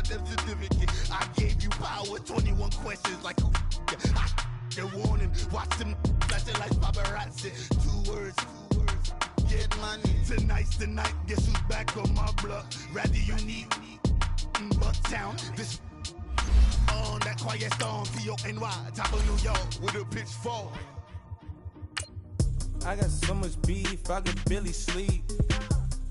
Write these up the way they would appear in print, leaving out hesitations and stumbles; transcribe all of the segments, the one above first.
death certificate. I gave you power, 21 questions like who the warning. Watch them flashing like paparazzi. Two words. Get money. Tonight's the night. Guess who's back on my block? Rather unique. Bucktown. This on that quiet storm. P-O-N-Y. Top of New York with a pitchfork. I got so much beef, I could barely sleep.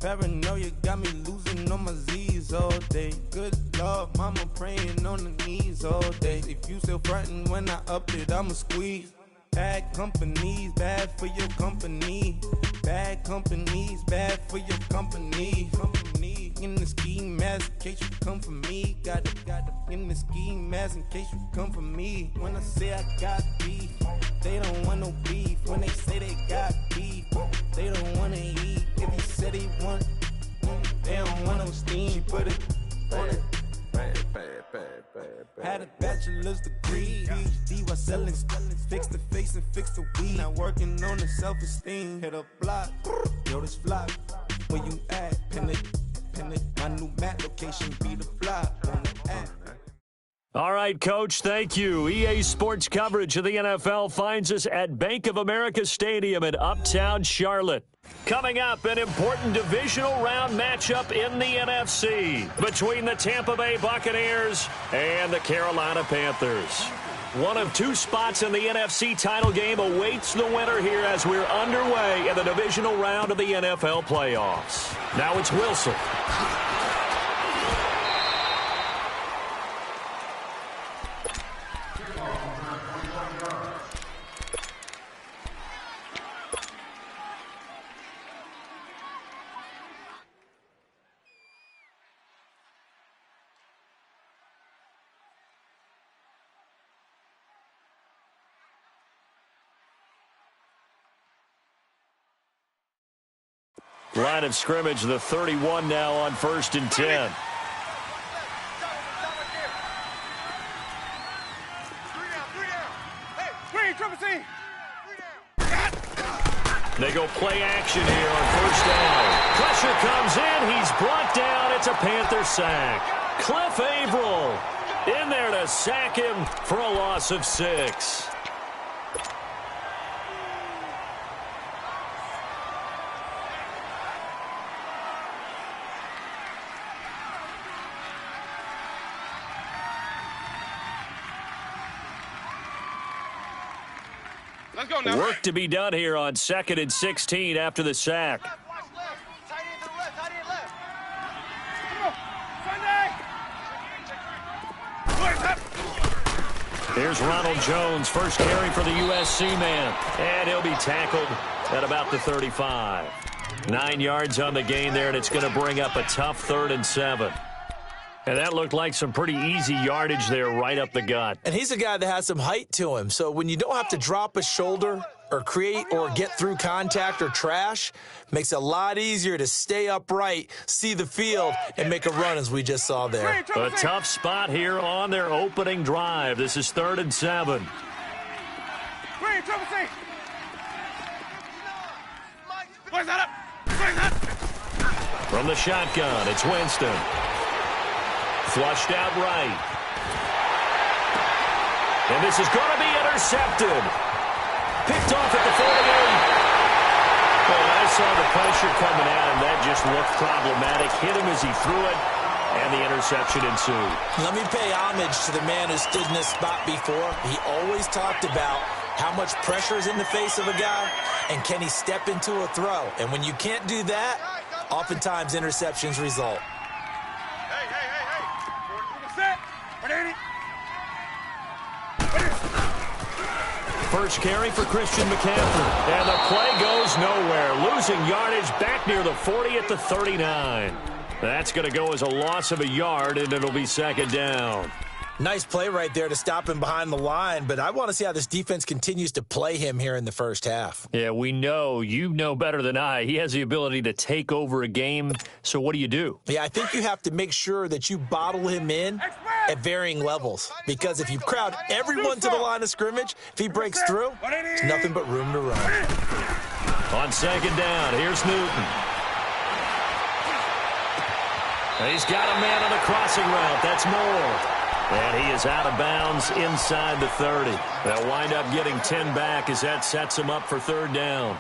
Paranoia got me losing on my Z's all day. Good Lord, mama praying on the knees all day. If you still frontin' when I up it, I'ma squeeze. Bad companies, bad for your company. Bad companies, bad for your company. Company in the ski mask in case you come for me. Got it in the ski mask in case you come for me. When I say I got beef, they don't want no beef. When they say they got beef, they don't wanna eat. If you said they want, they don't want no steam. She put it on it. Had a bachelor's degree, PhD while selling, fix the face and fix the weed. Now working on the self-esteem. Hit a block, yo this flop. Where you at? Pin it. My new map location be the flop on the app. All right, Coach, thank you. EA Sports coverage of the NFL finds us at Bank of America Stadium in Uptown Charlotte. Coming up, an important divisional round matchup in the NFC between the Tampa Bay Buccaneers and the Carolina Panthers. One of two spots in the NFC title game awaits the winner here as we're underway in the divisional round of the NFL playoffs. Now it's Wilson. Line of scrimmage, the 31 now on 1st and 10. They go play action here on 1st down. Pressure comes in. He's brought down. It's a Panther sack. Cliff Averill in there to sack him for a loss of 6. Work to be done here on 2nd and 16 after the sack. Here's Ronald Jones, first carry for the USC man. And he'll be tackled at about the 35. 9 yards on the gain there, and it's going to bring up a tough 3rd and 7. And that looked like some pretty easy yardage there right up the gut. And he's a guy that has some height to him. So when you don't have to drop a shoulder or create or get through contact or trash, makes it a lot easier to stay upright, see the field, and make a run as we just saw there. A tough spot here on their opening drive. This is 3rd and 7. From the shotgun, it's Winston. Flushed out right. And this is going to be intercepted. Picked off at the 48. Well, I saw the pressure coming at him. That just looked problematic. Hit him as he threw it, and the interception ensued. Let me pay homage to the man who stood in this spot before. He always talked about how much pressure is in the face of a guy, and can he step into a throw. And when you can't do that, oftentimes interceptions result. First carry for Christian McCaffrey. And the play goes nowhere. Losing yardage back near the 40 at the 39. That's going to go as a loss of a yard, and it'll be 2nd down. Nice play right there to stop him behind the line, but I want to see how this defense continues to play him here in the first half. Yeah, we know. You know better than I. He has the ability to take over a game, so what do you do? Yeah, I think you have to make sure that you bottle him in at varying levels, because if you crowd everyone to the line of scrimmage, if he breaks through, it's nothing but room to run. On 2nd down, here's Newton. And he's got a man on the crossing route. That's more. And he is out of bounds inside the 30. They'll wind up getting 10 back as that sets him up for third down.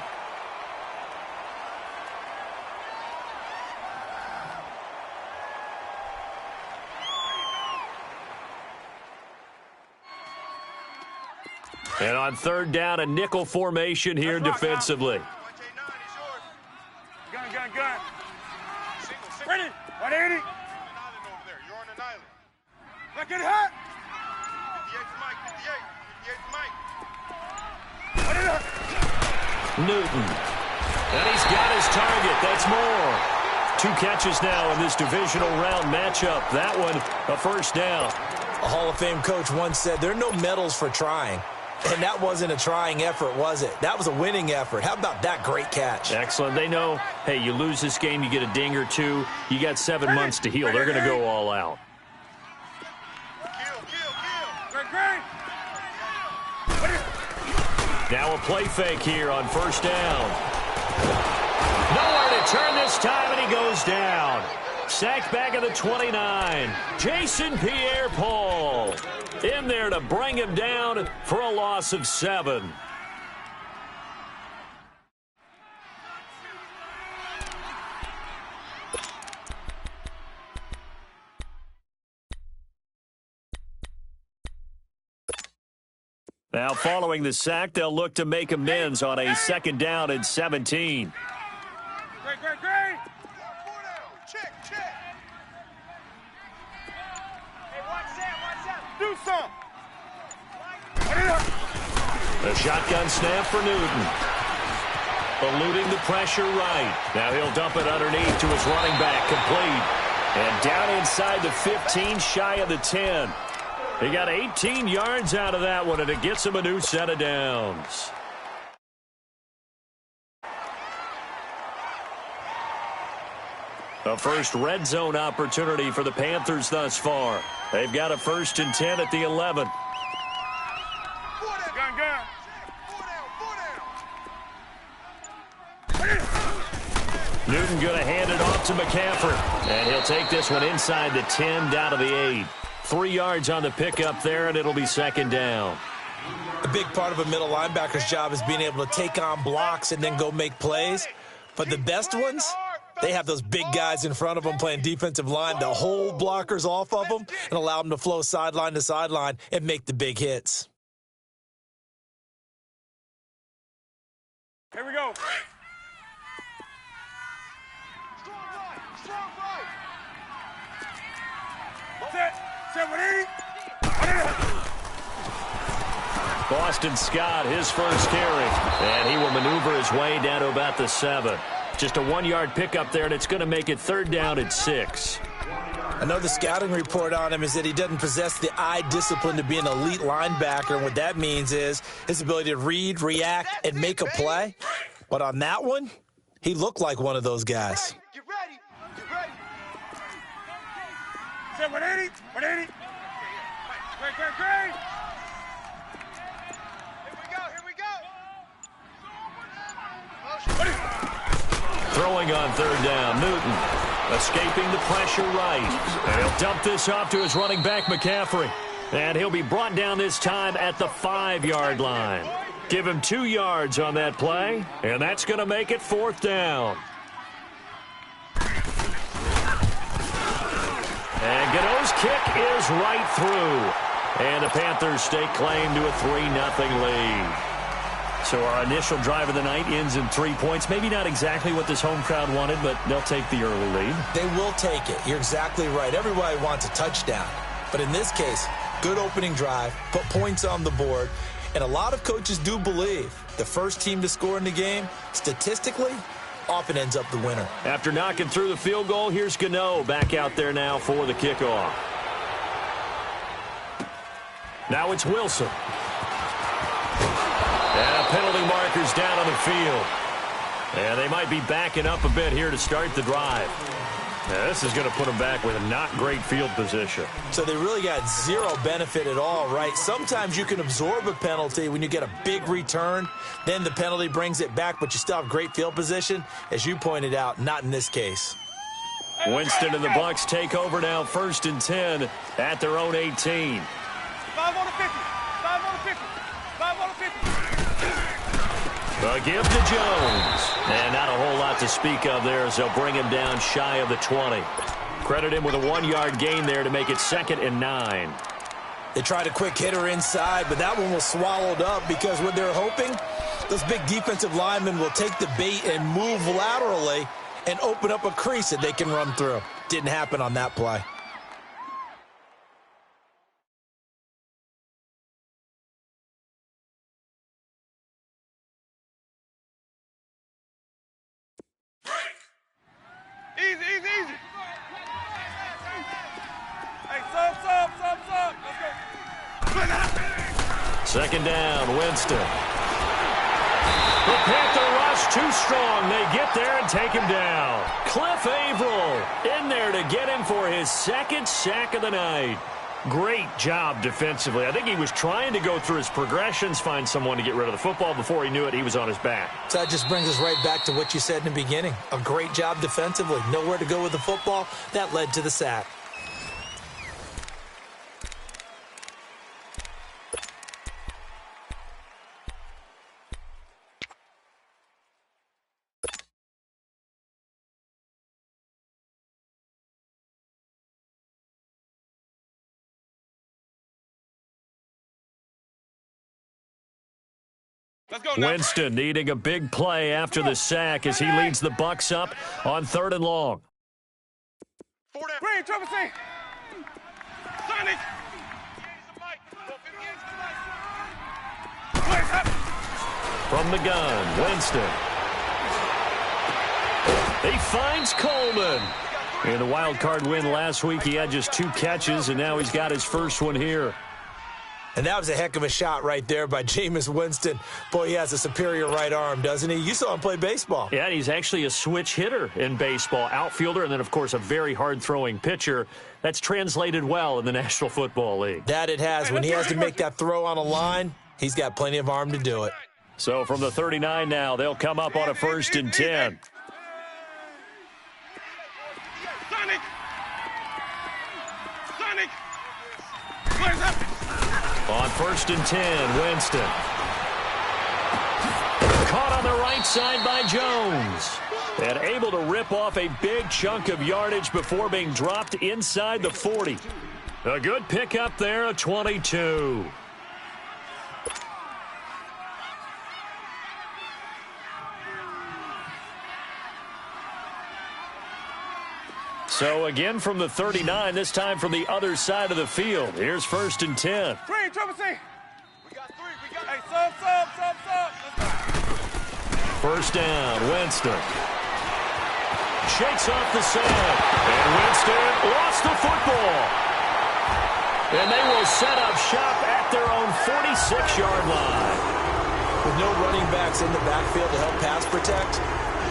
And on third down, a nickel formation here defensively. Gun. Ready? 180. You're on an island. Look at her. 58 Mike. Newton. And he's got his target. That's more. 2 catches now in this divisional round matchup. That one, a first down. A Hall of Fame coach once said there are no medals for trying. And that wasn't a trying effort, was it? That was a winning effort. How about that great catch? Excellent. They know, hey, you lose this game, you get a ding or 2. You got 7 months to heal. They're going to go all out. Now a play fake here on first down. Nowhere to turn this time, and he goes down. Sacked back at the 29. Jason Pierre-Paul in there to bring him down for a loss of 7. Now, following the sack, they'll look to make amends on a second down and 17. Great. Check. Hey, watch that. Do something. The shotgun snap for Newton. Eluding the pressure right. Now he'll dump it underneath to his running back, complete. And down inside the 15, shy of the 10. He got 18 yards out of that one, and it gets him a new set of downs. The first red zone opportunity for the Panthers thus far. They've got a 1st and 10 at the 11. Gun. Newton going to hand it off to McCaffrey. And he'll take this one inside the 10, down to the 8. 3 yards on the pickup there, and it'll be second down. A big part of a middle linebacker's job is being able to take on blocks and then go make plays. But the best ones, they have those big guys in front of them playing defensive line to hold blockers off of them and allow them to flow sideline to sideline and make the big hits. Here we go. Strong right. Set 180. Boston Scott, his first carry. And he will maneuver his way down to about the 7. Just a 1-yard pickup there, and it's going to make it third down at 6. Another scouting report on him is that he doesn't possess the eye discipline to be an elite linebacker, and what that means is his ability to read, react, and make a play. But on that one, he looked like one of those guys. Get ready. Set 180. Great. Here we go. Throwing on third down, Newton escaping the pressure right. And he'll dump this off to his running back, McCaffrey. And he'll be brought down this time at the 5-yard line. Give him 2 yards on that play, and that's going to make it fourth down. And Gano's kick is right through. And the Panthers stake claim to a 3-0 lead. So our initial drive of the night ends in 3 points. Maybe not exactly what this home crowd wanted, but they'll take the early lead. They will take it. You're exactly right. Everybody wants a touchdown. But in this case, good opening drive, put points on the board. And a lot of coaches do believe the first team to score in the game, statistically, often ends up the winner. After knocking through the field goal, here's Gano back out there now for the kickoff. Now it's Wilson. And penalty markers down on the field. And they might be backing up a bit here to start the drive. Now, this is going to put them back with a not great field position. So they really got zero benefit at all, right? Sometimes you can absorb a penalty when you get a big return. Then the penalty brings it back, but you still have great field position. As you pointed out, not in this case. Winston and the Bucs take over now, 1st and 10 at their own 18. 5 on the 50. 5 on the 50. 5 on the 50. The give to Jones. And not a whole lot to speak of there as they'll bring him down shy of the 20. Credit him with a 1-yard gain there to make it 2nd and 9. They tried a quick hitter inside, but that one was swallowed up because what they're hoping, those big defensive linemen will take the bait and move laterally and open up a crease that they can run through. Didn't happen on that play. Easy, easy, easy. Hey, sub. Let's go. 2nd down, Winston. The Panther rush too strong. They get there and take him down. Cliff Averill in there to get him for his 2nd sack of the night. Great job defensively. I think he was trying to go through his progressions, find someone to get rid of the football. Before he knew it, he was on his back. So that just brings us right back to what you said in the beginning. A great job defensively. Nowhere to go with the football. That led to the sack. Let's go now. Winston needing a big play after the sack as he leads the Bucs up on 3rd and long. 4 down. Green, triple C. Sonic. From the gun, Winston. He finds Coleman. In the wild card win last week, he had just 2 catches, and now he's got his first one here. And that was a heck of a shot right there by Jameis Winston. Boy, he has a superior right arm, doesn't he? You saw him play baseball. Yeah, he's actually a switch hitter in baseball. Outfielder, and then, of course, a very hard-throwing pitcher. That's translated well in the National Football League. That it has. When he has to make that throw on a line, he's got plenty of arm to do it. So from the 39 now, they'll come up on a 1st and 10. Sonic. Blaze up. On 1st and 10, Winston. Caught on the right side by Jones. And able to rip off a big chunk of yardage before being dropped inside the 40. A good pickup there, a 22. So again from the 39, this time from the other side of the field. Here's 1st and 10. Green, triple C. We got 3. Hey, sub. Let's go. 1st down, Winston. Shakes off the side. And Winston lost the football. And they will set up shop at their own 46-yard line. With no running backs in the backfield to help pass protect,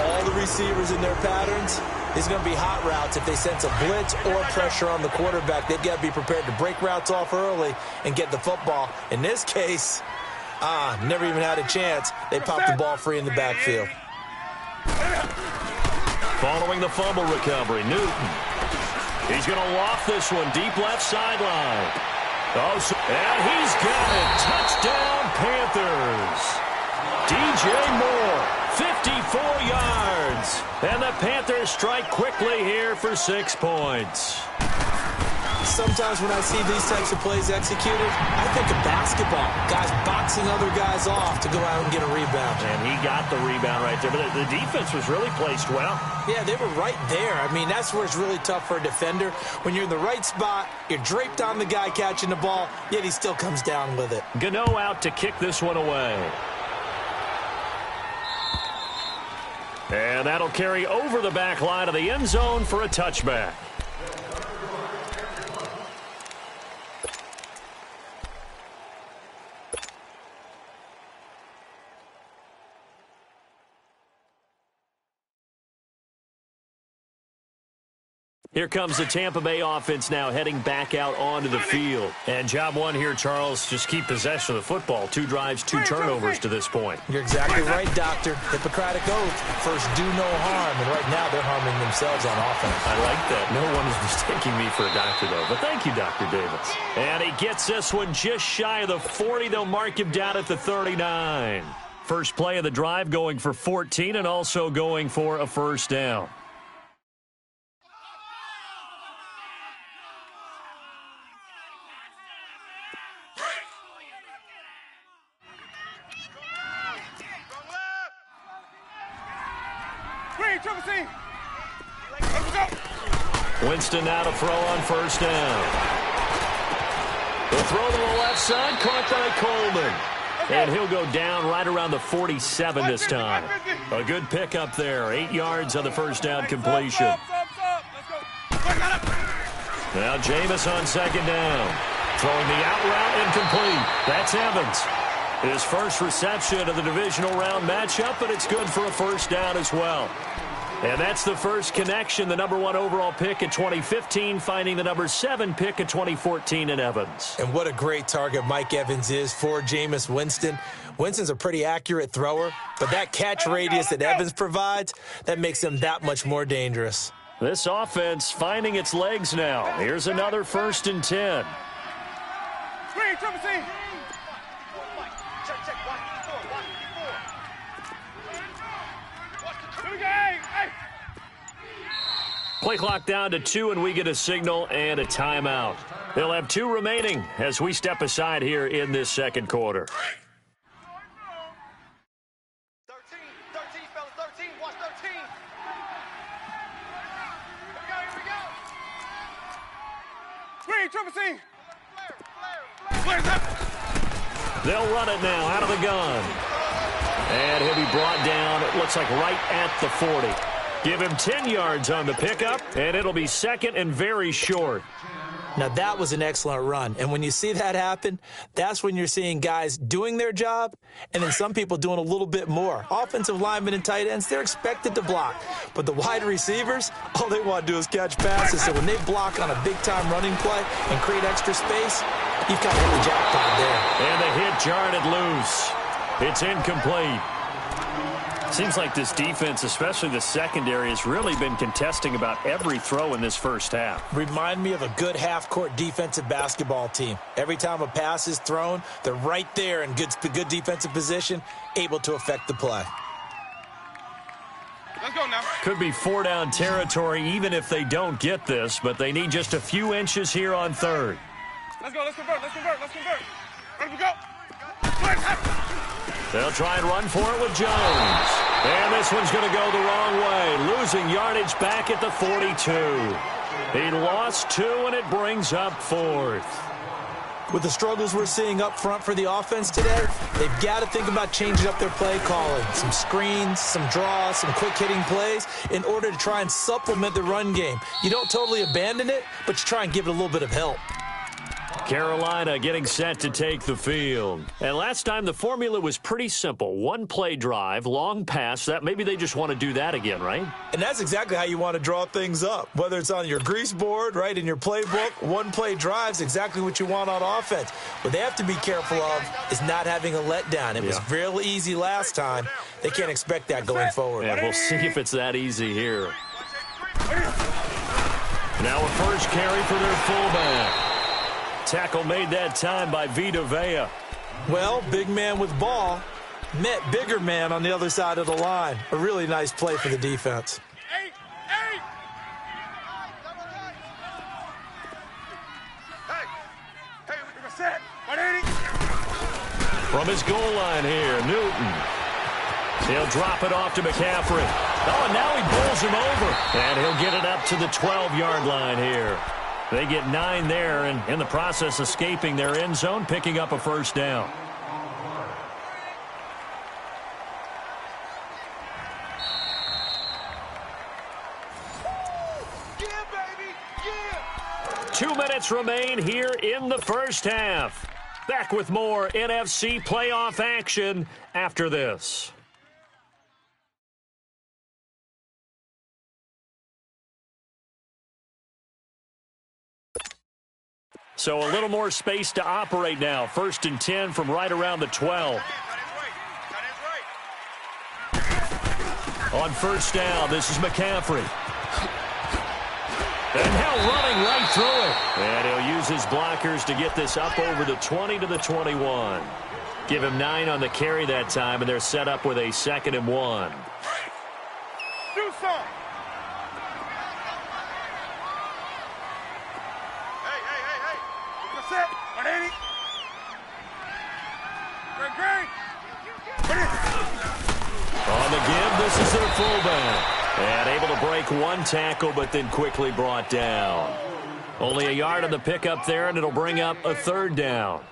all the receivers in their patterns, it's going to be hot routes. If they sense a blitz or pressure on the quarterback, they've got to be prepared to break routes off early and get the football. In this case, never even had a chance. They popped the ball free in the backfield. Following the fumble recovery, Newton. He's going to loft this one deep left sideline. And he's got it. Touchdown, Panthers. DJ Moore, 54 yards. And the Panthers strike quickly here for 6 points. Sometimes when I see these types of plays executed, I think of basketball. Guys boxing other guys off to go out and get a rebound. And he got the rebound right there. But the defense was really placed well. Yeah, they were right there. I mean, that's where it's really tough for a defender. When you're in the right spot, you're draped on the guy catching the ball, yet he still comes down with it. Gano out to kick this one away. And that'll carry over the back line of the end zone for a touchback. Here comes the Tampa Bay offense now heading back out onto the field. And job one here, Charles, just keep possession of the football. 2 drives, 2 turnovers to this point. You're exactly right, Doctor. Hippocratic oath. First, do no harm. And right now, they're harming themselves on offense. I like that. No one is mistaking me for a doctor, though. But thank you, Dr. Davis. And he gets this one just shy of the 40. They'll mark him down at the 39. First play of the drive going for 14 and also going for a first down. Winston now to throw on first down. The throw to the left side, caught by Coleman. And he'll go down right around the 47 this time. A good pickup there. 8 yards on the first down completion. Now Jameis on second down. Throwing the out route incomplete. That's Evans. His first reception of the divisional round matchup, but it's good for a first down as well. And that's the first connection, the number 1 overall pick in 2015, finding the number 7 pick in 2014 in Evans. And what a great target Mike Evans is for Jameis Winston. Winston's a pretty accurate thrower, but that catch radius that Evans provides, that makes him that much more dangerous. This offense finding its legs now. Here's another 1st and 10. Play clock down to 2, and we get a signal and a timeout. They'll have 2 remaining as we step aside here in this second quarter. 13, fellas, 13, watch 13. Here we go. Green, triple C. They'll run it now out of the gun. And he'll be brought down, it looks like right at the 40. Give him 10 yards on the pickup, and it'll be second and very short. Now, that was an excellent run. And when you see that happen, that's when you're seeing guys doing their job and then some people doing a little bit more. Offensive linemen and tight ends, they're expected to block. But the wide receivers, all they want to do is catch passes. So when they block on a big-time running play and create extra space, you've got to hit the jackpot there. And the hit jarred it loose. It's incomplete. Seems like this defense, especially the secondary, has really been contesting about every throw in this first half. Remind me of a good half-court defensive basketball team. Every time a pass is thrown, they're right there in good defensive position, able to affect the play. Let's go now. Could be 4-down territory even if they don't get this, but they need just a few inches here on 3rd. Let's go, let's convert. Ready to go. They'll try and run for it with Jones. And this one's going to go the wrong way, losing yardage back at the 42. He lost 2, and it brings up 4th. With the struggles we're seeing up front for the offense today, they've got to think about changing up their play calling. Some screens, some draws, some quick-hitting plays in order to try and supplement the run game. You don't totally abandon it, but you try and give it a little bit of help. Carolina getting set to take the field. And last time the formula was pretty simple. 1 play drive, long pass. That maybe they just want to do that again, right? And that's exactly how you want to draw things up. Whether it's on your grease board, right, in your playbook, 1 play drive's exactly what you want on offense. What they have to be careful of is not having a letdown. It was real easy last time. They can't expect that going forward. And we'll see if it's that easy here. Now a first carry for their fullback. Tackle made that time by Vita Vea. Well, big man with ball met bigger man on the other side of the line. A really nice play for the defense. Hey. We're set. 180. From his goal line here, Newton. He'll drop it off to McCaffrey. Oh, and now he bowls him over. And he'll get it up to the 12-yard line here. They get 9 there, and in the process escaping their end zone, picking up a first down. Yeah, baby. Yeah. 2 minutes remain here in the first half. Back with more NFC playoff action after this. So a little more space to operate now. 1st and 10 from right around the 12. On 1st down, this is McCaffrey. And Hill running right through it. And he'll use his blockers to get this up over the 20 to the 21. Give him 9 on the carry that time, and they're set up with a 2nd and 1. Do some. Set. 180. On the give, this is their fullback. And able to break one tackle, but then quickly brought down. Only a yard on the pickup there, and it'll bring up a 3rd down.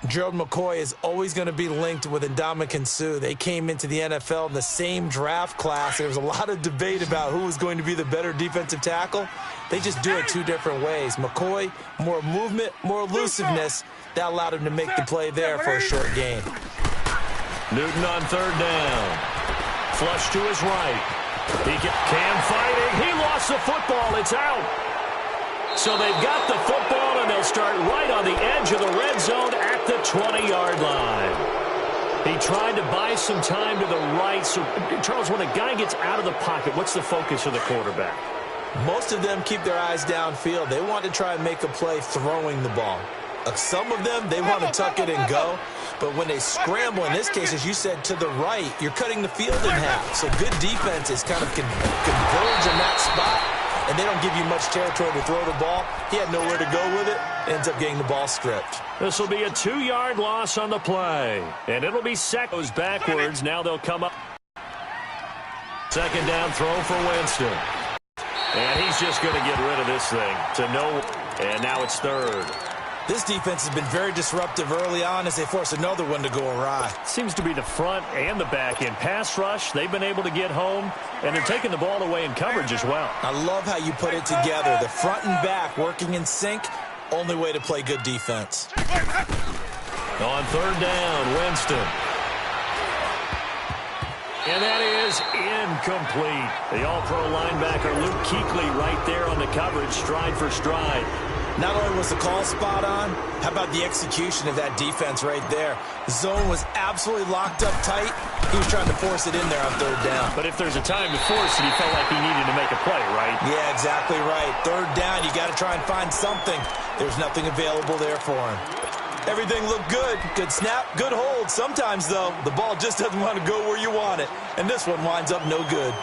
Gerald McCoy is always going to be linked with Ndamukong Suh. They came into the NFL in the same draft class. There was a lot of debate about who was going to be the better defensive tackle. They just do it 2 different ways. McCoy, more movement, more elusiveness. That allowed him to make the play there for a short gain. Newton on 3rd down. Flush to his right. He Cam fighting. He lost the football. It's out. So they've got the football, and they'll start right on the edge of the red zone at the 20-yard line. He tried to buy some time to the right. So, Charles, when a guy gets out of the pocket, what's the focus of the quarterback? Most of them keep their eyes downfield. They want to try and make a play throwing the ball. Some of them, they want to tuck it and go. But when they scramble, in this case, as you said, to the right, you're cutting the field in half. So good defenses kind of converge in that spot, and they don't give you much territory to throw the ball. He had nowhere to go with it. Ends up getting the ball stripped. This will be a 2-yard loss on the play. And it'll be goes backwards. Now they'll come up. 2nd down throw for Winston. And he's just going to get rid of this thing to no. And now it's 3rd. This defense has been very disruptive early on as they force another one to go awry. Seems to be the front and the back end. Pass rush, they've been able to get home, and they're taking the ball away in coverage as well. I love how you put it together. The front and back working in sync, only way to play good defense. On 3rd down, Winston. And that is incomplete. The all-pro linebacker Luke Kuechly right there on the coverage, stride for stride. Not only was the call spot on, how about the execution of that defense right there? The zone was absolutely locked up tight. He was trying to force it in there on 3rd down. But if there's a time to force it, he felt like he needed to make a play, right? Yeah, exactly right. 3rd down, you got to try and find something. There's nothing available there for him. Everything looked good. Good snap, good hold. Sometimes, though, the ball just doesn't want to go where you want it. And this one winds up no good.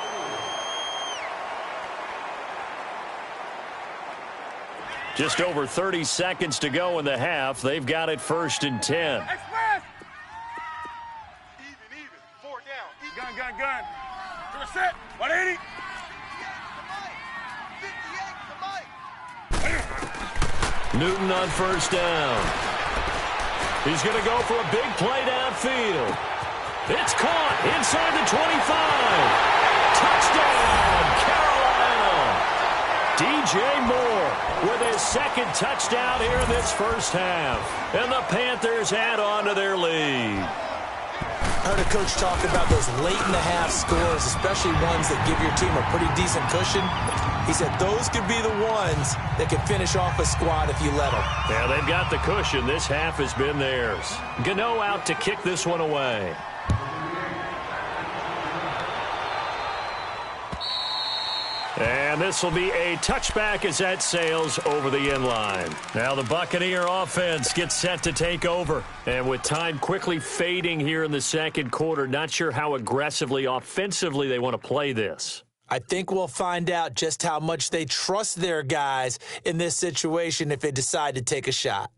Just over 30 seconds to go in the half. They've got it 1st and 10. Express. Even. 4 down. Gun. To a set. 180. Newton on 1st down. He's going to go for a big play downfield. It's caught inside the 25. Touchdown, Carolina. DJ Moore with his 2nd touchdown here in this 1st half. And the Panthers add on to their lead. I heard a coach talk about those late-in-the-half scores, especially ones that give your team a pretty decent cushion. He said those could be the ones that could finish off a squad if you let them. Yeah, they've got the cushion. This half has been theirs. Gano out to kick this one away. And this will be a touchback as that sails over the end line. Now the Buccaneer offense gets set to take over. And with time quickly fading here in the 2nd quarter, not sure how aggressively, offensively they want to play this. I think we'll find out just how much they trust their guys in this situation if they decide to take a shot.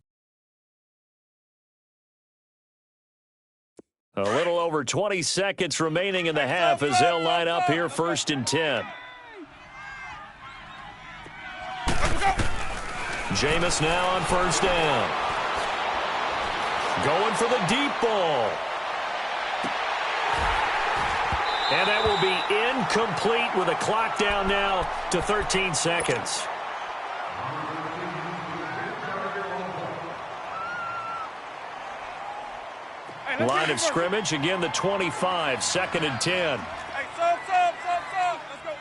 A little over 20 seconds remaining in the half as they'll line up here 1st and 10. Jameis now on 1st down. Going for the deep ball. And that will be incomplete with a clock down now to 13 seconds. Line of scrimmage, again the 25, 2nd and 10. Hey, sub. Let's go.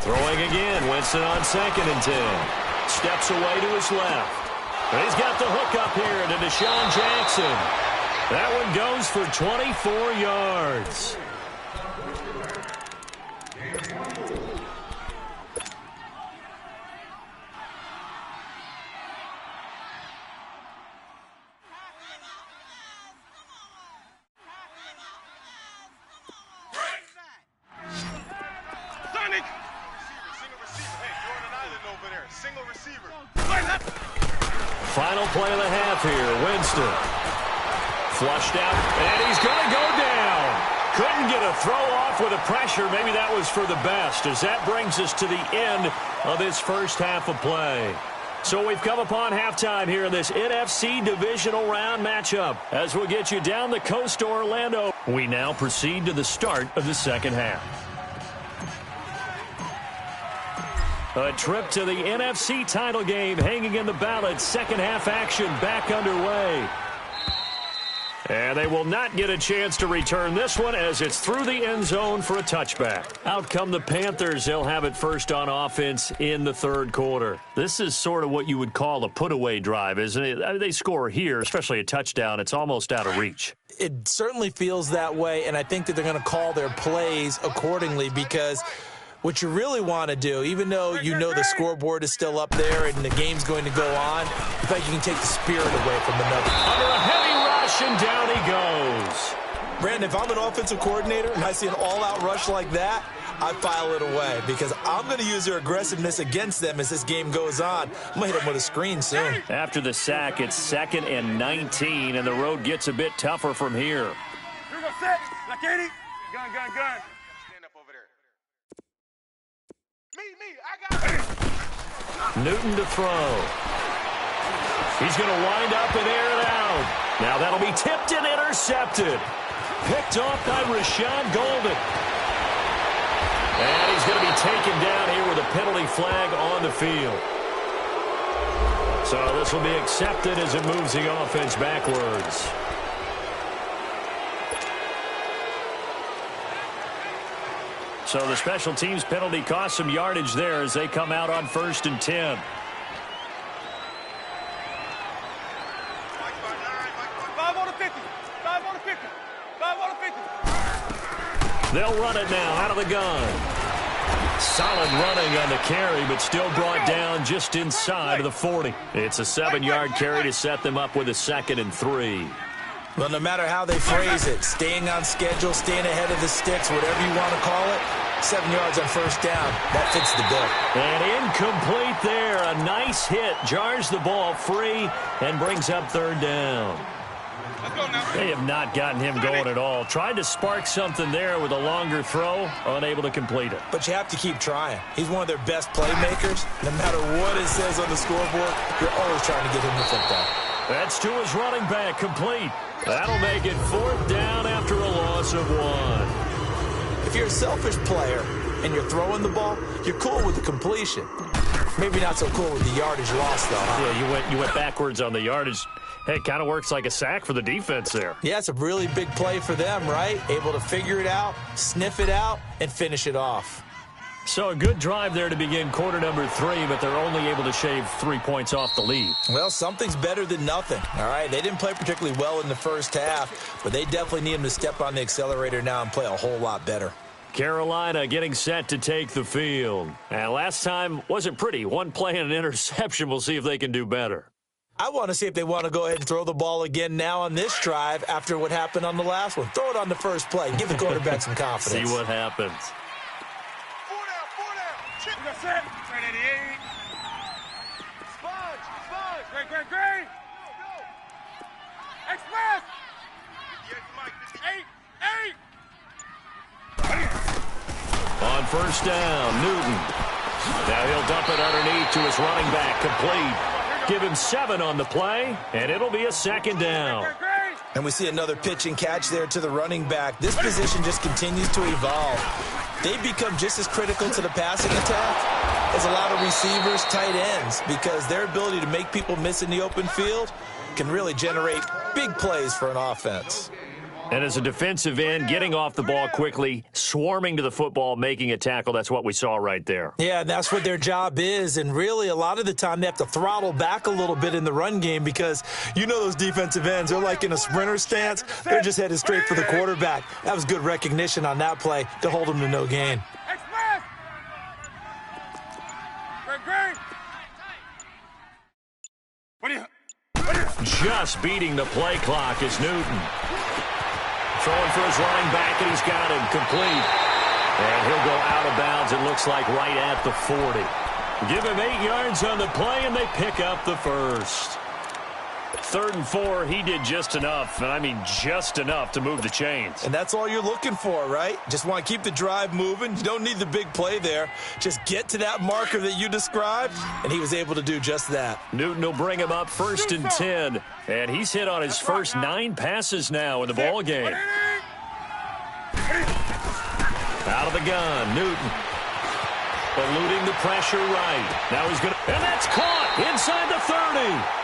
Throwing Throwing again. Winston on 2nd and 10. Steps away to his left. And he's got the hook up here to Deshaun Jackson. That one goes for 24 yards. Final play of the half here. Winston. Flushed out, and he's going to go down. Couldn't get a throw off with the pressure. Maybe that was for the best, as that brings us to the end of this first half of play. So we've come upon halftime here in this NFC divisional round matchup. As we'll get you down the coast to Orlando, we now proceed to the start of the second half. A trip to the NFC title game hanging in the balance. Second half action back underway. And they will not get a chance to return this one as it's through the end zone for a touchback. Out come the Panthers. They'll have it first on offense in the third quarter. This is sort of what you would call a put-away drive, isn't it? I mean, they score here, especially a touchdown. It's almost out of reach. It certainly feels that way, and I think that they're going to call their plays accordingly, because what you really want to do, even though you know the scoreboard is still up there and the game's going to go on, I think you can take the spirit away from another. Under a heavy rush, and down he goes. Brandon, if I'm an offensive coordinator and I see an all-out rush like that, I file it away, because I'm going to use their aggressiveness against them as this game goes on. I'm going to hit them with a screen soon. After the sack, it's 2nd and 19, and the road gets a bit tougher from here. Here we go, set. Like 80. Gun. Stand up over there. Me, I got it. Newton to throw. He's going to wind up and air it out. Now that'll be tipped and intercepted. Picked off by Rashad Golden. And he's going to be taken down here with a penalty flag on the field. So this will be accepted as it moves the offense backwards. So the special teams penalty cost some yardage there as they come out on 1st and 10. They'll run it now out of the gun. Solid running on the carry, but still brought down just inside of the 40. It's a 7-yard carry to set them up with a 2nd and 3. Well, no matter how they phrase it, staying on schedule, staying ahead of the sticks, whatever you want to call it, 7 yards on first down, that fits the bill. And incomplete there. A nice hit. Jars the ball free and brings up 3rd down. They have not gotten him going at all. Tried to spark something there with a longer throw, unable to complete it. But you have to keep trying. He's one of their best playmakers. No matter what it says on the scoreboard, you're always trying to get him the football. That's to his running back, complete. That'll make it 4th down after a loss of 1. If you're a selfish player and you're throwing the ball, you're cool with the completion. Maybe not so cool with the yardage loss, though. Huh? Yeah, you went backwards on the yardage. Hey, it kind of works like a sack for the defense there. Yeah, it's a really big play for them, right? Able to figure it out, sniff it out, and finish it off. So a good drive there to begin quarter number 3, but they're only able to shave 3 points off the lead. Well, something's better than nothing, all right? They didn't play particularly well in the first half, but they definitely need them to step on the accelerator now and play a whole lot better. Carolina getting set to take the field. And last time wasn't pretty. One play and an interception. We'll see if they can do better. I want to see if they want to go ahead and throw the ball again now on this drive after what happened on the last one. Throw it on the first play. Give the quarterback some confidence. See what happens. 4 down. Chip. We got set. 388. Sponge. Great. Go. Express. 8. On first down, Newton. Now he'll dump it underneath to his running back, complete. Give him 7 on the play, and it'll be a 2nd down. And we see another pitch and catch there to the running back. This position just continues to evolve. They become just as critical to the passing attack as a lot of receivers, tight ends, because their ability to make people miss in the open field can really generate big plays for an offense. And as a defensive end, getting off the ball quickly, swarming to the football, making a tackle, that's what we saw right there. Yeah, and that's what their job is. And really, a lot of the time, they have to throttle back a little bit in the run game because you know those defensive ends, they're like in a sprinter stance. They're just headed straight for the quarterback. That was good recognition on that play to hold them to no gain. Just beating the play clock is Newton. Throwing for his running back, and he's got him complete. And he'll go out of bounds, it looks like, right at the 40. Give him 8 yards on the play, and they pick up the first. 3rd and 4, he did just enough, and I mean just enough to move the chains. And that's all you're looking for, right? Just want to keep the drive moving. You don't need the big play there. Just get to that marker that you described, and he was able to do just that. Newton will bring him up 1st and 10, and he's hit on his first 9 passes now in the ball game. Out of the gun, Newton. Eluding the pressure right. Now he's going to, and that's caught inside the 30.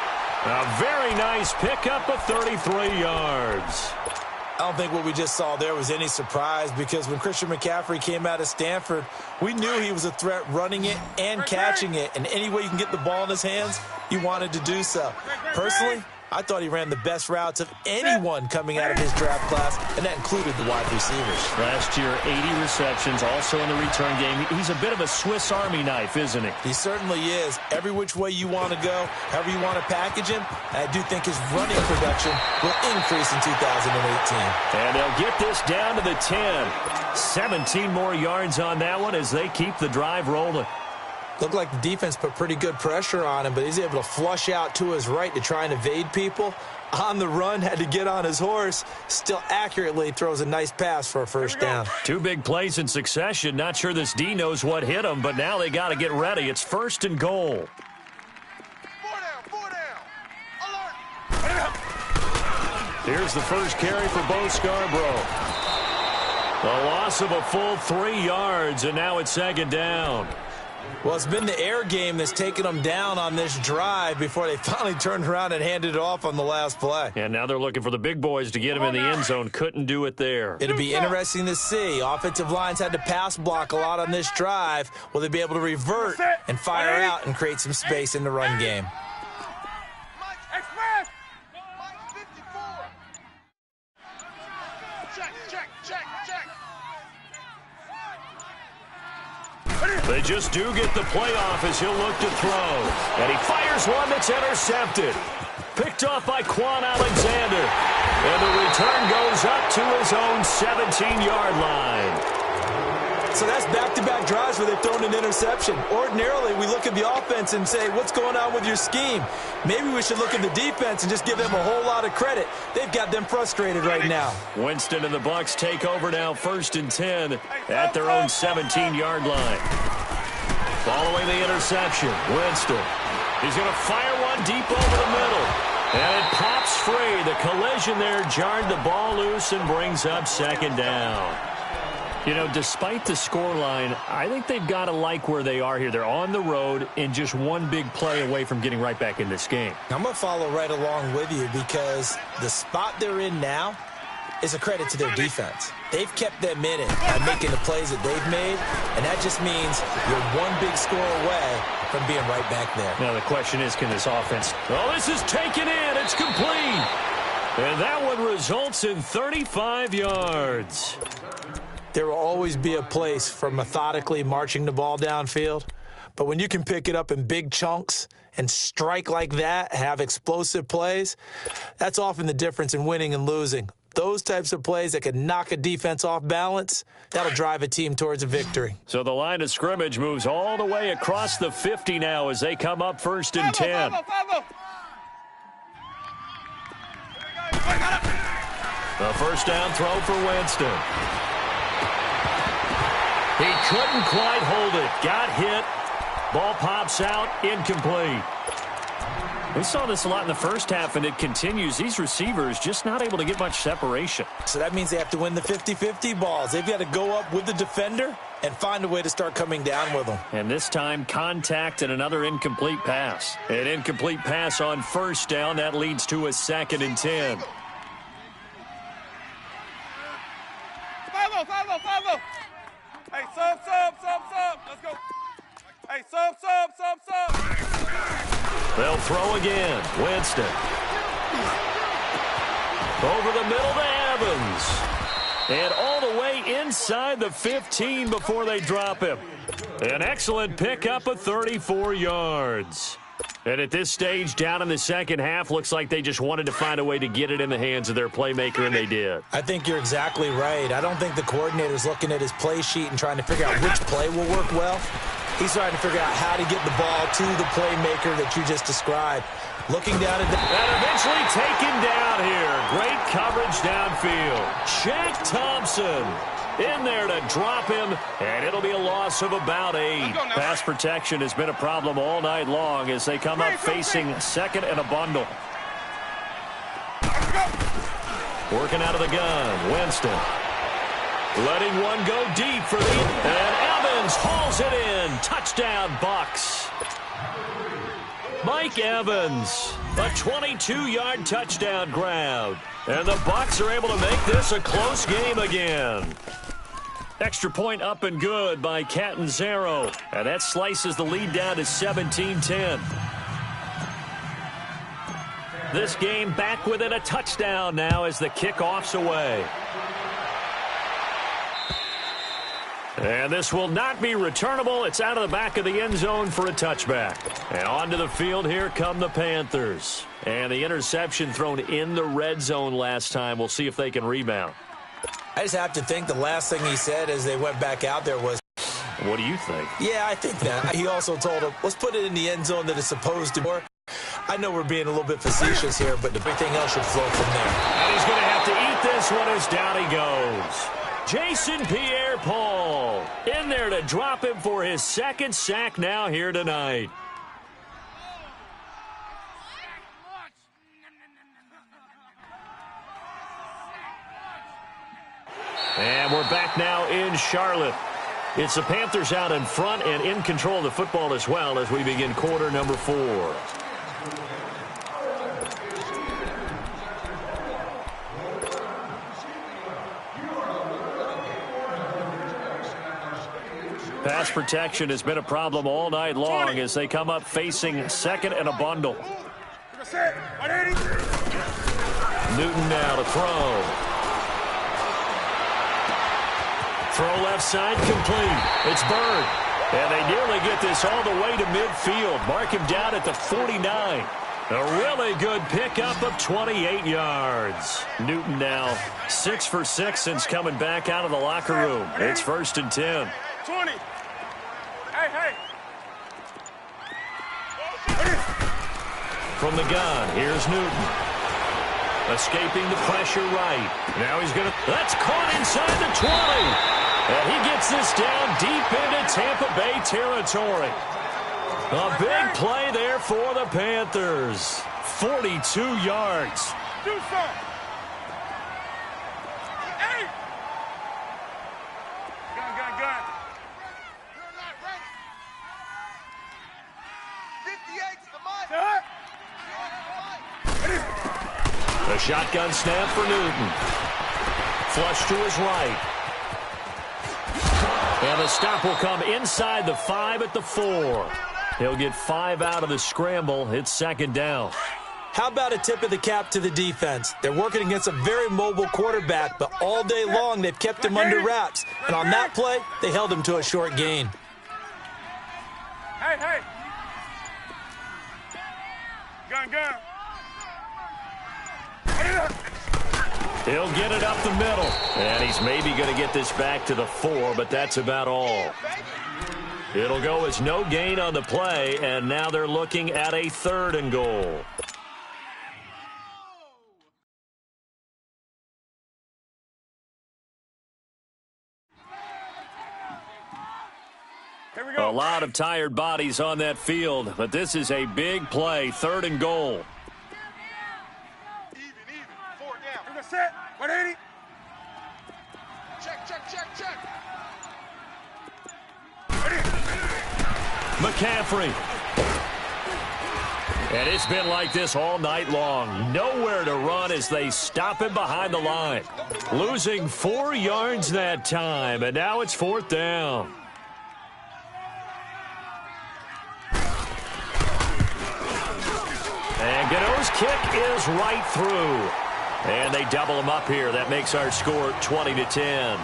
A very nice pickup of 33 yards. I don't think what we just saw there was any surprise because when Christian McCaffrey came out of Stanford, we knew he was a threat running it and catching it. And any way you can get the ball in his hands, you wanted to do so. Personally, I thought he ran the best routes of anyone coming out of his draft class, and that included the wide receivers. Last year, 80 receptions, also in the return game. He's a bit of a Swiss Army knife, isn't he? He certainly is. Every which way you want to go, however you want to package him, I do think his running production will increase in 2018. And they'll get this down to the 10. 17 more yards on that one as they keep the drive rolling. Looked like the defense put pretty good pressure on him, but he's able to flush out to his right to try and evade people. On the run, had to get on his horse. Still accurately throws a nice pass for a first down. 2 big plays in succession. Not sure this D knows what hit him, but now they got to get ready. It's 1st and goal. 4 down. Alert. Here's the first carry for Bo Scarborough. A loss of a full 3 yards, and now it's 2nd down. Well, it's been the air game that's taken them down on this drive before they finally turned around and handed it off on the last play. And now they're looking for the big boys to get him in the end zone. Couldn't do it there. It'll be interesting to see. Offensive lines had to pass block a lot on this drive. Will they be able to revert and fire out and create some space in the run game? They just do get the playoff as he'll look to throw. And he fires one that's intercepted. Picked off by Quan Alexander. And the return goes up to his own 17-yard line. So that's back-to-back drives where they've thrown an interception. Ordinarily, we look at the offense and say, what's going on with your scheme? Maybe we should look at the defense and just give them a whole lot of credit. They've got them frustrated right now. Winston and the Bucs take over now 1st and 10 at their own 17-yard line. Following the interception, Winston. He's going to fire one deep over the middle. And it pops free. The collision there jarred the ball loose and brings up 2nd down. You know, despite the scoreline, I think they've got to like where they are here. They're on the road and just one big play away from getting right back in this game. I'm going to follow right along with you because the spot they're in now is a credit to their defense. They've kept them in it by making the plays that they've made, and that just means you're one big score away from being right back there. Now the question is, can this offense... Oh, this is taken in. It's complete. And that one results in 35 yards. There will always be a place for methodically marching the ball downfield. But when you can pick it up in big chunks and strike like that, have explosive plays, that's often the difference in winning and losing. Those types of plays that can knock a defense off balance, that'll drive a team towards a victory. So the line of scrimmage moves all the way across the 50 now as they come up 1st and 10. The first down throw for Winston. He couldn't quite hold it. Got hit. Ball pops out. Incomplete. We saw this a lot in the first half, and it continues. These receivers just not able to get much separation. So that means they have to win the 50-50 balls. They've got to go up with the defender and find a way to start coming down with them. And this time, contact and another incomplete pass. An incomplete pass on first down. That leads to a 2nd and 10. They'll throw again. Winston. Over the middle to Evans. And all the way inside the 15 before they drop him. An excellent pickup of 34 yards. And at this stage, down in the second half, looks like they just wanted to find a way to get it in the hands of their playmaker, and they did. I think you're exactly right. I don't think the coordinator's looking at his play sheet and trying to figure out which play will work well. He's trying to figure out how to get the ball to the playmaker that you just described. Looking down at the... And eventually taken down here. Great coverage downfield. Shaq Thompson in there to drop him, and it'll be a loss of about 8. Pass protection has been a problem all night long as they come up facing second and a bundle. Working out of the gun, Winston. Letting one go deep for the... And Evans hauls it in. Touchdown, Bucs. Mike Evans, a 22-yard touchdown grab. And the Bucs are able to make this a close game again. Extra point up and good by Catanzaro. And that slices the lead down to 17-10. This game back within a touchdown now as the kickoff's away. And this will not be returnable. It's out of the back of the end zone for a touchback. And onto the field, here come the Panthers. And the interception thrown in the red zone last time. We'll see if they can rebound. I just have to think the last thing he said as they went back out there was... What do you think? Yeah, I think that. He also told him, let's put it in the end zone that it's supposed to work. I know we're being a little bit facetious here, but everything else should flow from there. And he's going to have to eat this one as down he goes. Jason Pierre-Paul in there to drop him for his second sack now here tonight. And we're back now in Charlotte. It's the Panthers out in front and in control of the football as well as we begin quarter number 4. Pass protection has been a problem all night long as they come up facing second and a bundle. Newton now to throw. Throw left side complete. It's Bird. And they nearly get this all the way to midfield. Mark him down at the 49. A really good pickup of 28 yards. Newton now 6 for 6 since coming back out of the locker room. It's 1st and 10. 20. Hey. From the gun, here's Newton. Escaping the pressure right. Now he's going to... That's caught inside the 20. And he gets this down deep into Tampa Bay territory. A big play there for the Panthers. 42 yards. Do something. Hey. Gun. You're not ready. 58 to the mic. A shotgun snap for Newton. Flush to his right. And the stop will come inside the 5 at the 4. He'll get 5 out of the scramble. It's 2nd down. How about a tip of the cap to the defense? They're working against a very mobile quarterback, but all day long they've kept him under wraps. And on that play, they held him to a short gain. Hey. Gun. He'll get it up the middle. And he's maybe going to get this back to the 4, but that's about all. It'll go as no gain on the play, and now they're looking at a 3rd and goal. Here we go. A lot of tired bodies on that field, but this is a big play, 3rd and goal. Even. 4 down. We're going to set. 180. Check. McCaffrey. And it's been like this all night long. Nowhere to run as they stop him behind the line. Losing 4 yards that time, and now it's 4th down. And Gano's kick is right through. And they double him up here. That makes our score 20-10.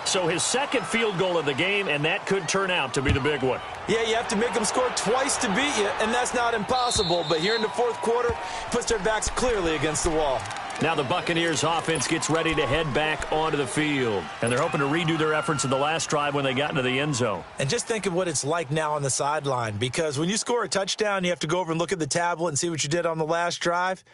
So his second field goal of the game, and that could turn out to be the big one. Yeah, you have to make them score twice to beat you, and that's not impossible. But here in the fourth quarter, puts their backs clearly against the wall. Now the Buccaneers offense gets ready to head back onto the field. And they're hoping to redo their efforts in the last drive when they got into the end zone. And just think of what it's like now on the sideline, because when you score a touchdown, you have to go over and look at the tablet and see what you did on the last drive.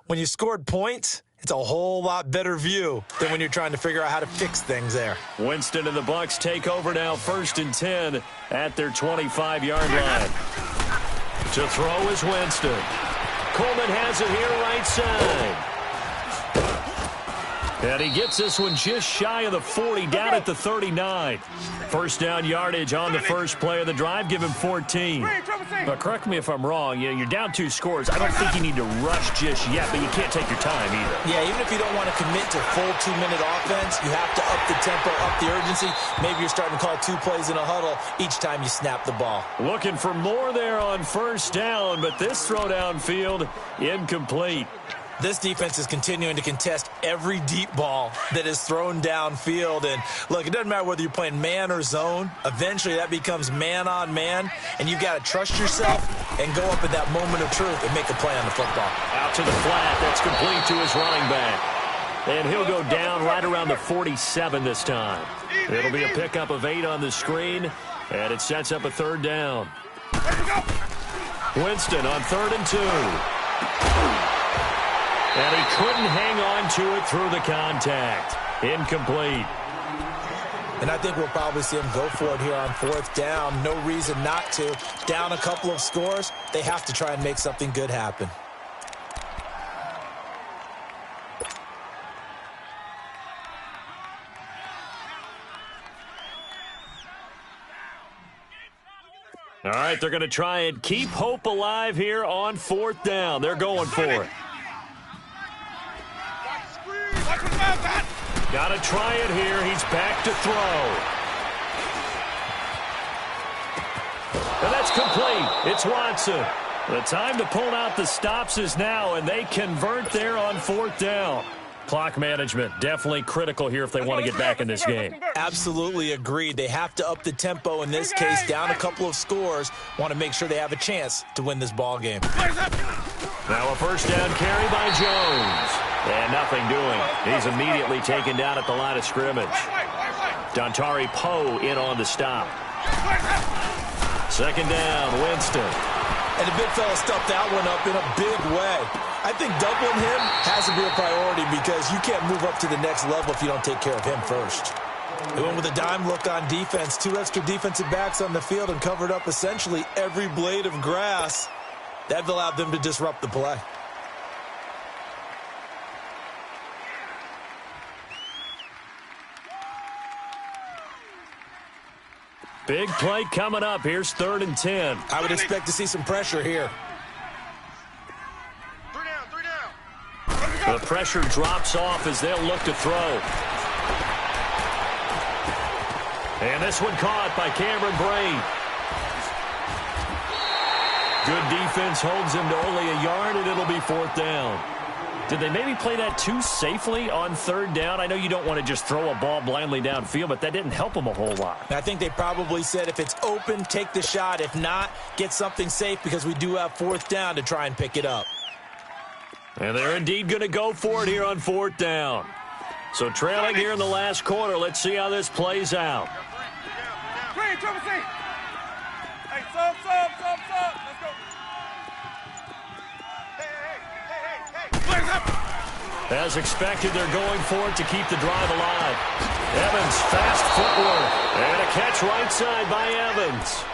When you scored points, it's a whole lot better view than when you're trying to figure out how to fix things there. Winston and the Bucs take over now, 1st and 10 at their 25-yard line. To throw is Winston. Coleman has it here right side. And he gets this one just shy of the 40, down at the 39. First down yardage on the first play of the drive. Give him 14. But correct me if I'm wrong. You're down 2 scores. I don't think you need to rush just yet, but you can't take your time either. Yeah, even if you don't want to commit to full 2-minute offense, you have to up the tempo, up the urgency. Maybe you're starting to call 2 plays in a huddle each time you snap the ball. Looking for more there on first down, but this throw downfield incomplete. This defense is continuing to contest every deep ball that is thrown downfield. And, look, it doesn't matter whether you're playing man or zone. Eventually that becomes man-on-man, and you've got to trust yourself and go up at that moment of truth and make a play on the football. Out to the flat. That's complete to his running back. And he'll go down right around the 47 this time. It'll be a pickup of 8 on the screen, and it sets up a 3rd down. Winston on 3rd and 2. And he couldn't hang on to it through the contact. Incomplete. And I think we'll probably see him go for it here on 4th down. No reason not to. Down a couple of scores, they have to try and make something good happen. All right, they're going to try and keep hope alive here on 4th down. They're going for it. Got to try it here. He's back to throw. And that's complete. It's Watson. The time to pull out the stops is now, and they convert there on 4th down. Clock management definitely critical here if they want to get back in this game. Absolutely agreed. They have to up the tempo in this case, down a couple of scores. Want to make sure they have a chance to win this ball game. Now a first down carry by Jones. And nothing doing. He's immediately taken down at the line of scrimmage. Dontari Poe in on the stop. 2nd down, Winston. And the big fella stuffed that one up in a big way. I think doubling him has to be a priority because you can't move up to the next level if you don't take care of him first. They went with a dime look on defense. 2 extra defensive backs on the field and covered up essentially every blade of grass. That allowed them to disrupt the play. Big play coming up. Here's 3rd and 10. I would expect to see some pressure here. 3 down. The pressure drops off as they'll look to throw. And this one caught by Cameron Braid. Good defense holds him to only a yard, and it'll be 4th down. Did they maybe play that too safely on 3rd down? I know you don't want to just throw a ball blindly downfield, but that didn't help them a whole lot. I think they probably said if it's open, take the shot. If not, get something safe because we do have 4th down to try and pick it up. And they're indeed going to go for it here on 4th down. So trailing here in the last quarter, let's see how this plays out. Hey, sub. Let's go. Hey. As expected, they're going for it to keep the drive alive. Evans, fast footwork, and a catch right side by Evans.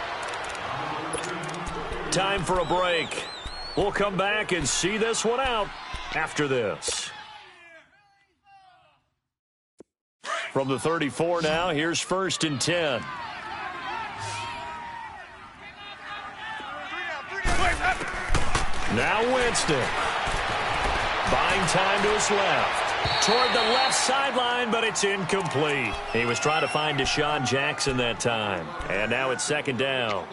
Time for a break. We'll come back and see this one out after this. From the 34 now, here's 1st and 10. Now Winston. Buying time to his left. Toward the left sideline, but it's incomplete. He was trying to find Deshaun Jackson that time. And now it's 2nd down.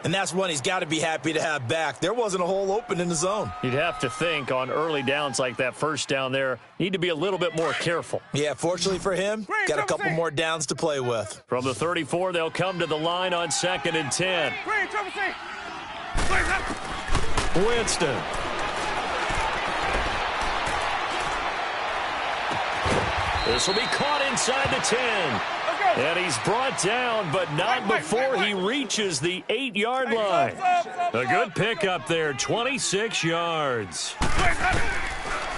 And that's one he's got to be happy to have back. There wasn't a hole open in the zone. You'd have to think on early downs like that first down there, need to be a little bit more careful. Yeah, fortunately for him, got a couple more downs to play with. From the 34, they'll come to the line on 2nd and 10. Winston. This will be caught inside the 10. And he's brought down, but not before he reaches the 8-yard line. A good pickup there, 26 yards.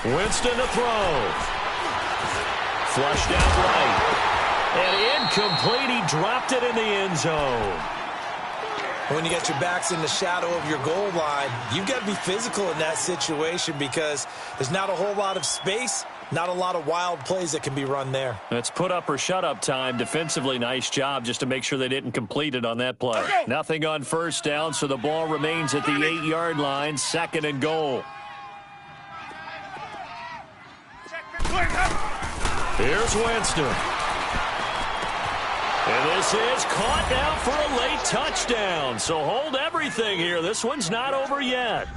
Winston to throw. Flushed out right. And incomplete, he dropped it in the end zone. When you get your backs in the shadow of your goal line, you've got to be physical in that situation because there's not a whole lot of space, not a lot of wild plays that can be run there. It's put up or shut up time. Defensively, nice job just to make sure they didn't complete it on that play. Nothing on first down, so the ball remains at the 8-yard line, 2nd and goal. Here's Winston. And this is caught now for a late touchdown. So hold everything here. This one's not over yet.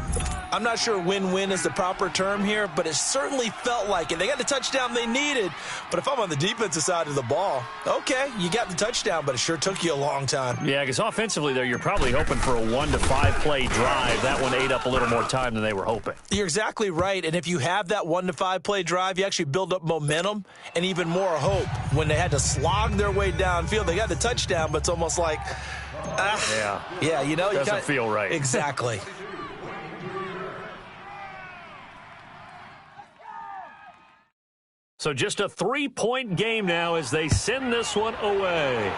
I'm not sure win-win is the proper term here, but it certainly felt like it. They got the touchdown they needed, but if I'm on the defensive side of the ball, okay, you got the touchdown, but it sure took you a long time. Yeah, because offensively there, you're probably hoping for a 1 to 5 play drive. That one ate up a little more time than they were hoping. You're exactly right, and if you have that 1 to 5 play drive, you actually build up momentum and even more hope. When they had to slog their way downfield, they got the touchdown, but it's almost like, yeah, you know, doesn't feel right. Exactly. So just a 3-point game now as they send this one away.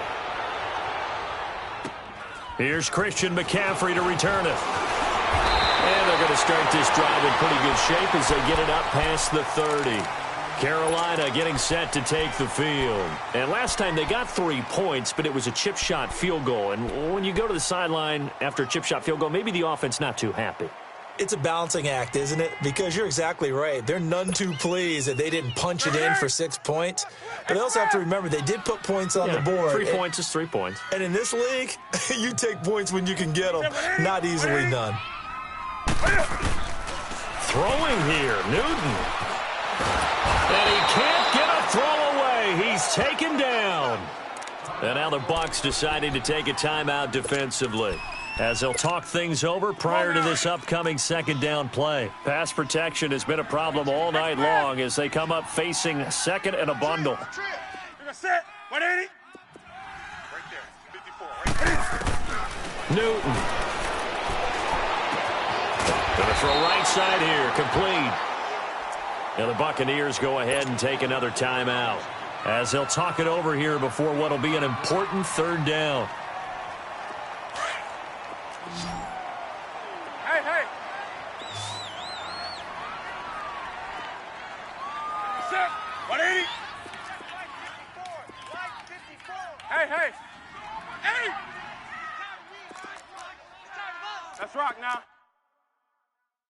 Here's Christian McCaffrey to return it. And they're going to start this drive in pretty good shape as they get it up past the 30. Carolina getting set to take the field. And last time they got 3 points, but it was a chip shot field goal. And when you go to the sideline after a chip shot field goal, maybe the offense not too happy. It's a balancing act, isn't it? Because you're exactly right. They're none too pleased that they didn't punch it in for 6 points. But they also have to remember they did put points on the board. 3 points is 3 points. And in this league, you take points when you can get them. Not easily done. Throwing here, Newton. And he can't get a throw away. He's taken down. And now the Bucs deciding to take a timeout defensively, as they'll talk things over prior to this upcoming 2nd down play. Pass protection has been a problem all night long as they come up facing 2nd and a bundle. Set. 180. Right there. 54. Right there. Newton. Going to throw right side here. Complete. Now the Buccaneers go ahead and take another timeout as they'll talk it over here before what will be an important 3rd down. Hey. Set. 180. Hey. Let's rock now.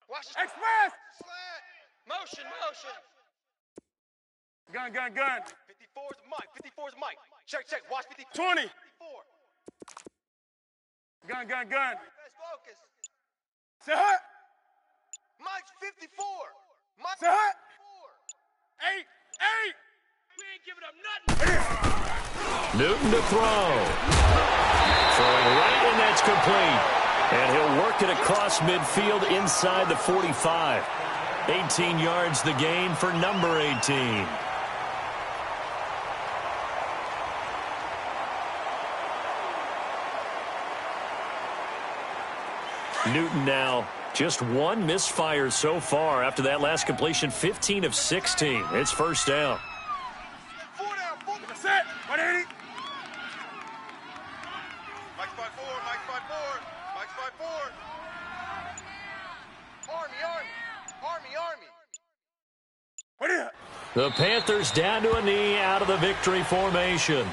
Express. Motion. Gun. 54's the mic. Check. Watch 54. 20. 54. Gun. Let's focus. Say hut. Mike's 54. Mike's Say hut. 54. 8. We ain't giving up nothing. Newton to throw. Throwing right, and that's complete. And he'll work it across midfield inside the 45. 18 yards the gain for number 18. Newton now just 1 misfire so far after that last completion, 15 of 16. It's 1st down. 4 down. Set. 180. Mike's 5-4. Army. What is it? The Panthers down to a knee out of the victory formation.